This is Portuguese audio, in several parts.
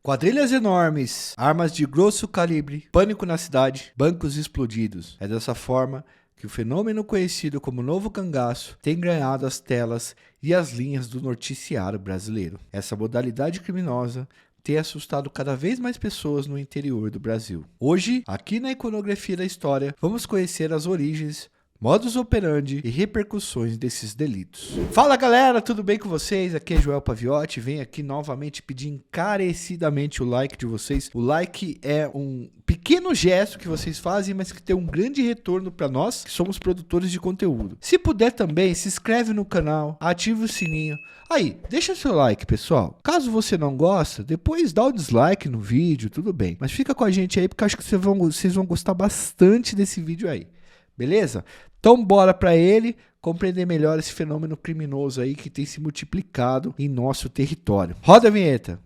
Quadrilhas enormes, armas de grosso calibre, pânico na cidade, bancos explodidos. É dessa forma que o fenômeno conhecido como Novo Cangaço tem ganhado as telas e as linhas do noticiário brasileiro. Essa modalidade criminosa tem assustado cada vez mais pessoas no interior do Brasil. Hoje, aqui na Iconografia da História, vamos conhecer as origens, modus operandi e repercussões desses delitos. Fala galera, tudo bem com vocês? Aqui é Joel Paviotti, venho aqui novamente pedir encarecidamente o like de vocês. O like é um pequeno gesto que vocês fazem, mas que tem um grande retorno para nós, que somos produtores de conteúdo. Se puder também, se inscreve no canal, ativa o sininho. Aí, deixa seu like, pessoal. Caso você não gosta, depois dá o dislike no vídeo, tudo bem. Mas fica com a gente aí, porque eu acho que vocês vão gostar bastante desse vídeo aí. Beleza? Então bora para ele compreender melhor esse fenômeno criminoso aí que tem se multiplicado em nosso território. Roda a vinheta.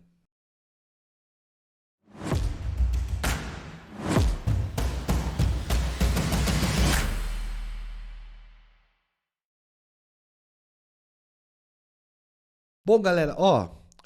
Bom, galera,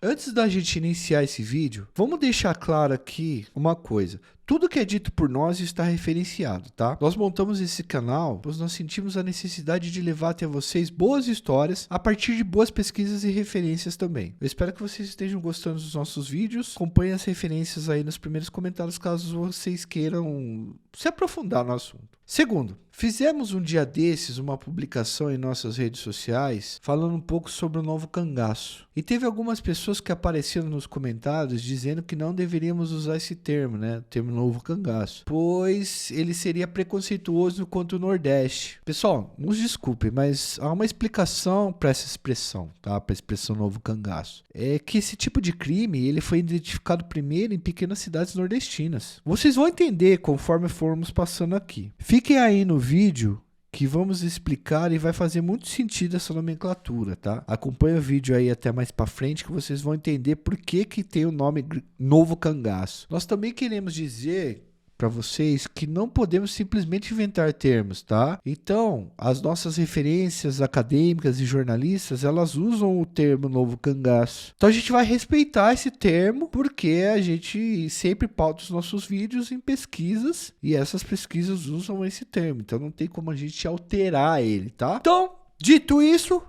antes da gente iniciar esse vídeo, vamos deixar claro aqui uma coisa. Tudo que é dito por nós está referenciado, tá? Nós montamos esse canal, pois nós sentimos a necessidade de levar até vocês boas histórias a partir de boas pesquisas e referências também. Eu espero que vocês estejam gostando dos nossos vídeos. Acompanhem as referências aí nos primeiros comentários, caso vocês queiram se aprofundar no assunto. Segundo, fizemos um dia desses uma publicação em nossas redes sociais falando um pouco sobre o Novo Cangaço. E teve algumas pessoas que apareceram nos comentários dizendo que não deveríamos usar esse termo, né? O termo Novo Cangaço, pois ele seria preconceituoso contra o Nordeste. Pessoal, nos desculpem, mas há uma explicação para essa expressão, tá? Para a expressão Novo Cangaço. É que esse tipo de crime ele foi identificado primeiro em pequenas cidades nordestinas. Vocês vão entender conforme formos passando aqui. Fiquem aí no vídeo que vamos explicar e vai fazer muito sentido essa nomenclatura, tá? Acompanha o vídeo aí até mais para frente que vocês vão entender por que tem o nome Novo Cangaço. Nós também queremos dizer para vocês que não podemos simplesmente inventar termos, tá? Então, as nossas referências acadêmicas e jornalistas, elas usam o termo Novo Cangaço. Então a gente vai respeitar esse termo, porque a gente sempre pauta os nossos vídeos em pesquisas, e essas pesquisas usam esse termo, então não tem como a gente alterar ele, tá? Então, dito isso,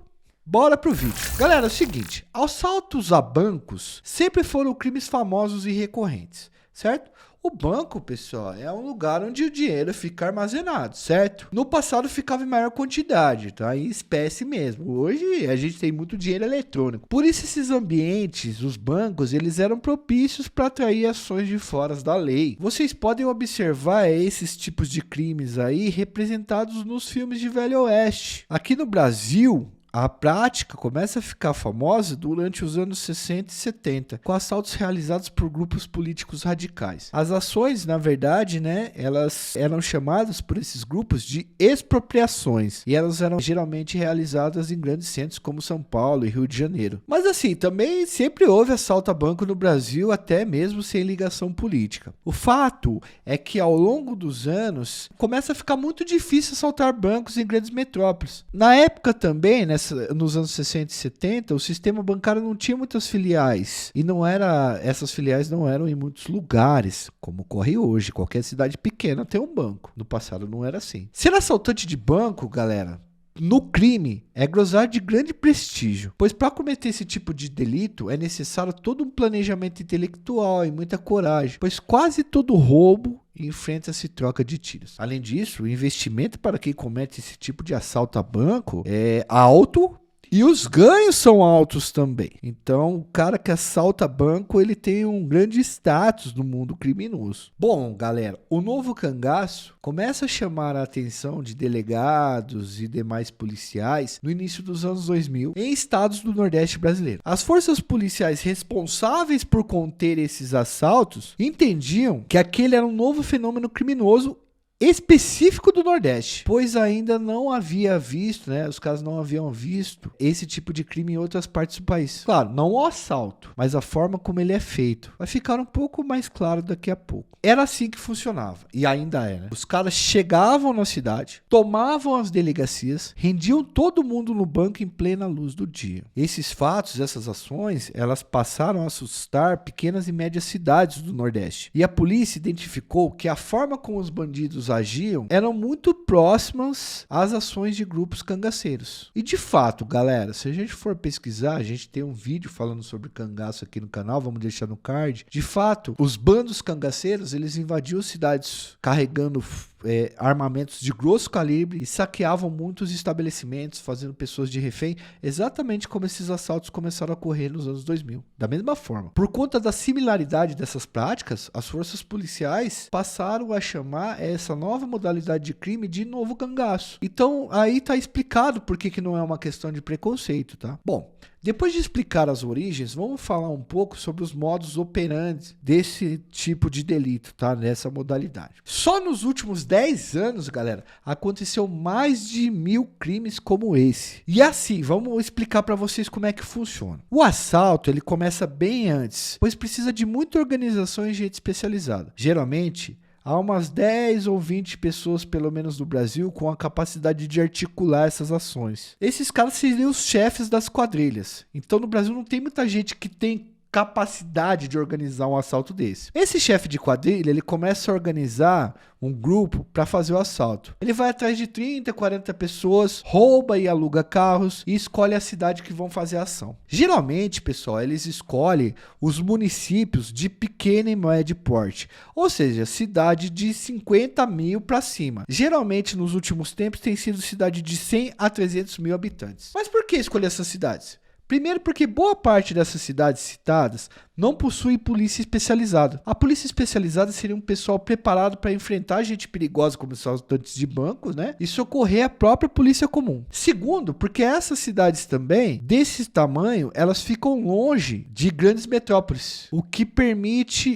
bora pro vídeo. Galera, é o seguinte, assaltos a bancos sempre foram crimes famosos e recorrentes, certo? O banco, pessoal, é um lugar onde o dinheiro fica armazenado, certo? No passado ficava em maior quantidade, tá? Em espécie mesmo. Hoje a gente tem muito dinheiro eletrônico. Por isso esses ambientes, os bancos, eles eram propícios para atrair ações de fora da lei. Vocês podem observar esses tipos de crimes aí representados nos filmes de Velho Oeste. Aqui no Brasil, a prática começa a ficar famosa durante os anos 60 e 70, com assaltos realizados por grupos políticos radicais. As ações, na verdade, né, elas eram chamadas por esses grupos de expropriações, e elas eram geralmente realizadas em grandes centros como São Paulo e Rio de Janeiro. Mas assim, também sempre houve assalto a banco no Brasil, até mesmo sem ligação política. O fato é que ao longo dos anos, começa a ficar muito difícil assaltar bancos em grandes metrópoles. Na época também, nos anos 60 e 70, o sistema bancário não tinha muitas filiais, e essas filiais não eram em muitos lugares, como ocorre hoje. Qualquer cidade pequena tem um banco. No passado não era assim. Ser assaltante de banco, galera, no crime, é gozar de grande prestígio, pois para cometer esse tipo de delito é necessário todo um planejamento intelectual e muita coragem, pois quase todo roubo enfrenta-se troca de tiros. Além disso, o investimento para quem comete esse tipo de assalto a banco é alto, e os ganhos são altos também. Então, o cara que assalta banco, ele tem um grande status no mundo criminoso. Bom, galera, o Novo Cangaço começa a chamar a atenção de delegados e demais policiais no início dos anos 2000 em estados do Nordeste brasileiro. As forças policiais responsáveis por conter esses assaltos entendiam que aquele era um novo fenômeno criminoso específico do Nordeste, pois ainda não havia visto, né? Os caras não haviam visto esse tipo de crime em outras partes do país. Claro, não o assalto, mas a forma como ele é feito. Vai ficar um pouco mais claro daqui a pouco. Era assim que funcionava, e ainda é, né? Os caras chegavam na cidade, tomavam as delegacias, rendiam todo mundo no banco em plena luz do dia. Esses fatos, essas ações, elas passaram a assustar pequenas e médias cidades do Nordeste. E a polícia identificou que a forma como os bandidos agiam eram muito próximas às ações de grupos cangaceiros. E de fato, galera, se a gente for pesquisar, a gente tem um vídeo falando sobre cangaço aqui no canal, vamos deixar no card. De fato, os bandos cangaceiros, eles invadiam cidades carregando armamentos de grosso calibre e saqueavam muitos estabelecimentos, fazendo pessoas de refém, exatamente como esses assaltos começaram a ocorrer nos anos 2000. Da mesma forma, por conta da similaridade dessas práticas, as forças policiais passaram a chamar essa nova modalidade de crime de novo cangaço. Então, aí tá explicado por que não é uma questão de preconceito, tá? Bom, depois de explicar as origens, vamos falar um pouco sobre os modus operandi desse tipo de delito, tá? Nessa modalidade. Só nos últimos 10 anos, galera, aconteceu mais de 1000 crimes como esse. E assim, vamos explicar para vocês como é que funciona. O assalto, ele começa bem antes, pois precisa de muita organização e gente especializada. Geralmente, há umas 10 ou 20 pessoas, pelo menos no Brasil, com a capacidade de articular essas ações. Esses caras seriam os chefes das quadrilhas. Então, no Brasil não tem muita gente que tem capacidade de organizar um assalto desse. Esse chefe de quadrilha, ele começa a organizar um grupo para fazer o assalto. Ele vai atrás de 30, 40 pessoas, rouba e aluga carros e escolhe a cidade que vão fazer a ação. Geralmente, pessoal, eles escolhem os municípios de pequeno e médio porte, ou seja, cidade de 50 mil para cima. Geralmente, nos últimos tempos, tem sido cidade de 100 a 300 mil habitantes. Mas por que escolher essas cidades? Primeiro porque boa parte dessas cidades citadas não possui polícia especializada. A polícia especializada seria um pessoal preparado para enfrentar gente perigosa como assaltantes de bancos, né? E socorrer a própria polícia comum. Segundo, porque essas cidades também, desse tamanho, elas ficam longe de grandes metrópoles, o que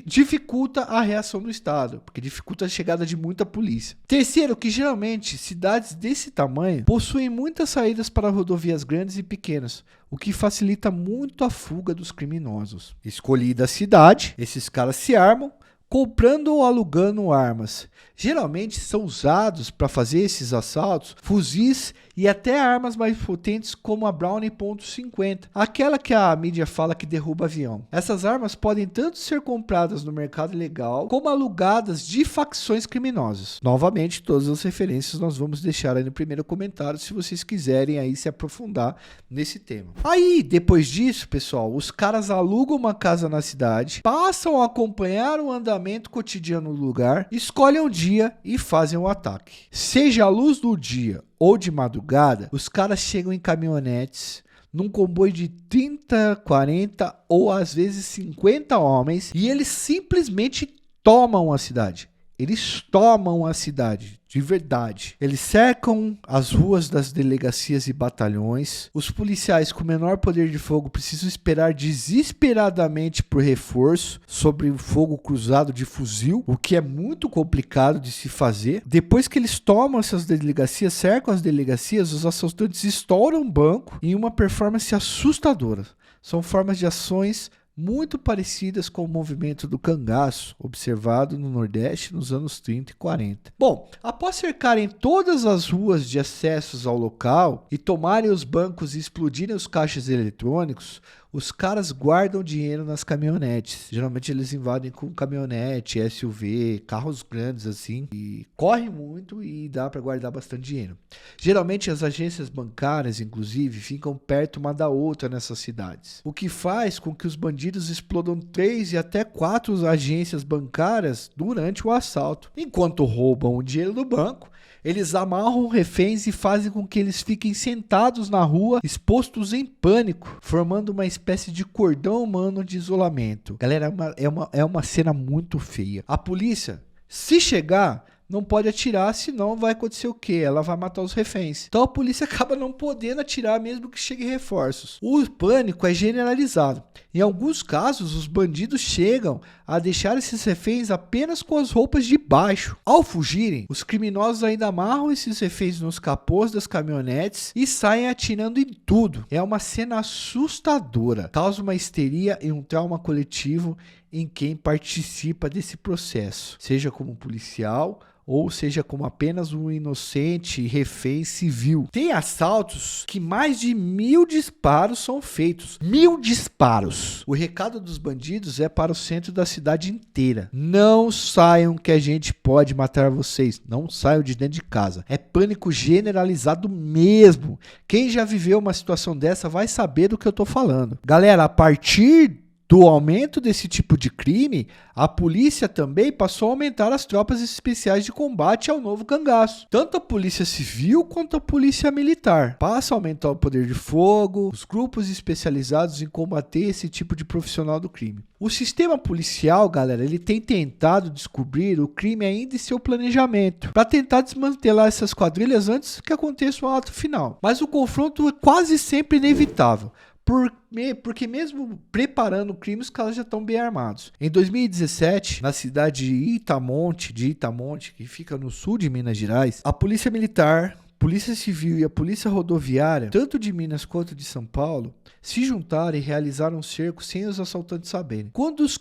dificulta a reação do Estado, porque dificulta a chegada de muita polícia. Terceiro, que geralmente cidades desse tamanho possuem muitas saídas para rodovias grandes e pequenas, o que facilita muito a fuga dos criminosos. Escolhida a cidade, esses caras se armam, comprando ou alugando armas. Geralmente são usados para fazer esses assaltos fuzis e até armas mais potentes como a Browning .50, aquela que a mídia fala que derruba avião. Essas armas podem tanto ser compradas no mercado legal como alugadas de facções criminosas. Novamente, todas as referências nós vamos deixar aí no primeiro comentário se vocês quiserem aí se aprofundar nesse tema. Aí, depois disso, pessoal, os caras alugam uma casa na cidade, passam a acompanhar o andamento cotidiano do lugar, escolhem um dia e fazem o ataque. Seja a luz do dia ou de madrugada, os caras chegam em caminhonetes, num comboio de 30, 40 ou às vezes 50 homens e eles simplesmente tomam a cidade. Eles tomam a cidade, de verdade. Eles cercam as ruas das delegacias e batalhões. Os policiais com menor poder de fogo precisam esperar desesperadamente por reforço sobre o fogo cruzado de fuzil, o que é muito complicado de se fazer. Depois que eles tomam essas delegacias, cercam as delegacias, os assaltantes estouram o banco em uma performance assustadora. São formas de ações muito parecidas com o movimento do cangaço observado no Nordeste nos anos 30 e 40. Bom, após cercarem todas as ruas de acessos ao local e tomarem os bancos e explodirem os caixas eletrônicos, os caras guardam dinheiro nas caminhonetes. Geralmente eles invadem com caminhonete, SUV, carros grandes assim, e correm muito e dá para guardar bastante dinheiro. Geralmente as agências bancárias, inclusive, ficam perto uma da outra nessas cidades, o que faz com que os bandidos explodam 3 e até 4 agências bancárias durante o assalto. Enquanto roubam o dinheiro do banco, eles amarram reféns e fazem com que eles fiquem sentados na rua, expostos em pânico, formando uma espécie de cordão humano de isolamento. Galera, é uma cena muito feia. A polícia, se chegar, não pode atirar, senão vai acontecer o quê? Ela vai matar os reféns. Então a polícia acaba não podendo atirar mesmo que chegue reforços. O pânico é generalizado. Em alguns casos, os bandidos chegam a deixar esses reféns apenas com as roupas de baixo. Ao fugirem, os criminosos ainda amarram esses reféns nos capôs das caminhonetes e saem atirando em tudo. É uma cena assustadora, causa uma histeria e um trauma coletivo em quem participa desse processo, seja como policial ou seja como apenas um inocente refém civil. Tem assaltos que mais de 1000 disparos são feitos. 1000 disparos! O recado dos bandidos é para o centro da cidade inteira. Não saiam que a gente pode matar vocês. Não saiam de dentro de casa. É pânico generalizado mesmo. Quem já viveu uma situação dessa vai saber do que eu tô falando. Galera, a partir do aumento desse tipo de crime, a polícia também passou a aumentar as tropas especiais de combate ao novo cangaço. Tanto a polícia civil quanto a polícia militar passa a aumentar o poder de fogo, os grupos especializados em combater esse tipo de profissional do crime. O sistema policial, galera, ele tem tentado descobrir o crime ainda em seu planejamento, para tentar desmantelar essas quadrilhas antes que aconteça o ato final. Mas o confronto é quase sempre inevitável. Porque mesmo preparando o crime, os caras já estão bem armados. Em 2017, na cidade de Itamonte, que fica no sul de Minas Gerais, a Polícia Militar, Polícia Civil e a Polícia Rodoviária, tanto de Minas quanto de São Paulo, se juntaram e realizaram um cerco sem os assaltantes saberem. Quando os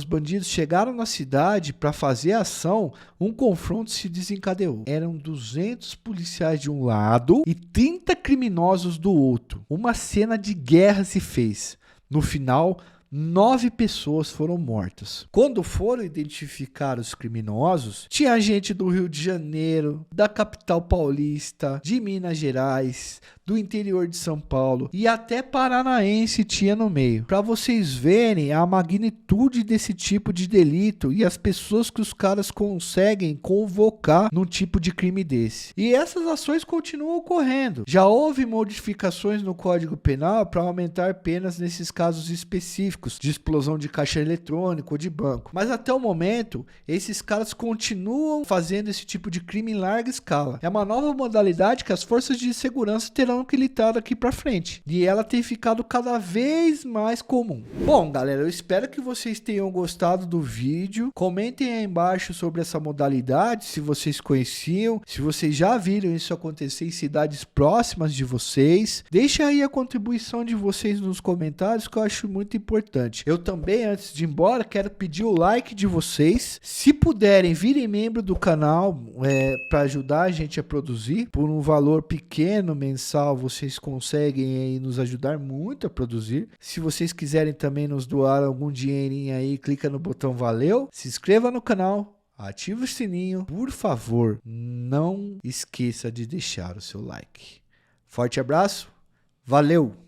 bandidos, chegaram na cidade para fazer a ação, um confronto se desencadeou. Eram 200 policiais de um lado e 30 criminosos do outro. Uma cena de guerra se fez. No final, 9 pessoas foram mortas. Quando foram identificar os criminosos, tinha gente do Rio de Janeiro, da capital paulista, de Minas Gerais, do interior de São Paulo e até paranaense tinha no meio. Para vocês verem a magnitude desse tipo de delito e as pessoas que os caras conseguem convocar num tipo de crime desse. E essas ações continuam ocorrendo. Já houve modificações no Código Penal para aumentar penas nesses casos específicos de explosão de caixa eletrônico ou de banco. Mas até o momento, esses caras continuam fazendo esse tipo de crime em larga escala. É uma nova modalidade que as forças de segurança terão que lidar daqui para frente. E ela tem ficado cada vez mais comum. Bom, galera, eu espero que vocês tenham gostado do vídeo. Comentem aí embaixo sobre essa modalidade, se vocês conheciam, se vocês já viram isso acontecer em cidades próximas de vocês. Deixa aí a contribuição de vocês nos comentários, que eu acho muito importante. Eu também, antes de ir embora, quero pedir o like de vocês. Se puderem, virem membro do canal para ajudar a gente a produzir. Por um valor pequeno mensal, vocês conseguem aí nos ajudar muito a produzir. Se vocês quiserem também nos doar algum dinheirinho aí, clica no botão valeu. Se inscreva no canal, ative o sininho. Por favor, não esqueça de deixar o seu like. Forte abraço, valeu!